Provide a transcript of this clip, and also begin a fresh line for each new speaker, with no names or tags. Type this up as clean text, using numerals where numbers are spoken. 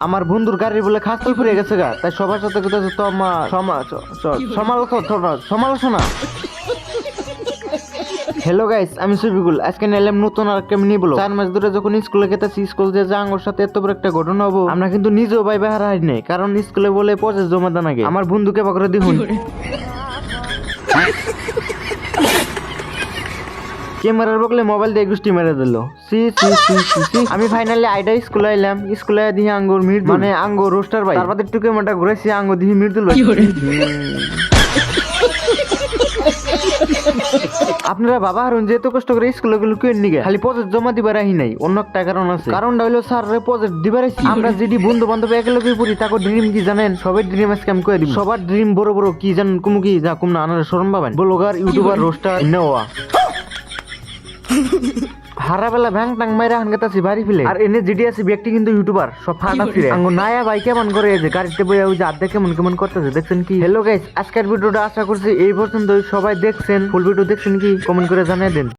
আমার বন্ধুর গাড়ি বলে খাস্তাল ফুরে গেছে গা, তাই সবার সাথে কোথাও সমালোচনা। হ্যালো গাইস, আমি সুবিগুল। আজকে নিলাম নতুন আর একটা মিনি ব্লগ। 4 মাস ধরে যখন স্কুলে গেতেছি, স্কুল যে আঙ্গুর সাথে এত বড় একটা ঘটনা হবো আমরা কিন্তু নিজেও ভাই হারাই নাই, কারণ স্কুলে বলে প্রজেক্ট জমা দেন আগে। আমার বন্ধুকে বাকরে দেখুন ক্যামেরার বকলে মোবাইল দিয়ে গুষ্টি মেরে দিল। আমি ফাইনালি আইডা স্কুলে এলাম। স্কুলে দিয়ে আঙ্গুর মিট মানে আঙ্গুর রোস্টার ভাই, তারপর একটু ক্যামেরাটা ঘুরেছি, আঙ্গুর দিয়ে মিট দিল। আপনারা বাবা হারুন যেহেতু কষ্ট করে স্কুলে গুলো কেন নিগে খালি প্রজেক্ট জমা দিবার আহি নাই, অন্য একটা কারণ আছে। কারণটা হইলো স্যার প্রজেক্ট দিবার আইছি। আমরা যদি বন্ধু বান্ধব একেলগে পড়ি, তাকে ড্রিম কি জানেন? সবাই ড্রিম আজকে আমি কয়ে দিব। সবার ড্রিম বড় বড় কি জানেন? কুমু কি যা কুম না আনার শরম পাবেন। ব্লগার, ইউটিউবার, রোস্টার নেওয়া হারাবেলা ভ্যাং টাং মাইরা হান গেতাছি বাড়ি ফেলে। আর এনে যেটি আছে ব্যক্তি কিন্তু ইউটিউবার, সব ফাটা ফিরে আঙ্গো নায়া ভাই কেমন করে যে গাড়িতে বইয়া ওই যে আড্ডা কেমন কেমন করতেছে দেখছেন কি? হ্যালো গাইস, আজকের ভিডিওটা আশা করছি এই পর্যন্ত সবাই দেখছেন। ফুল ভিডিও দেখছেন কি? কমেন্ট করে জানিয়ে দেন।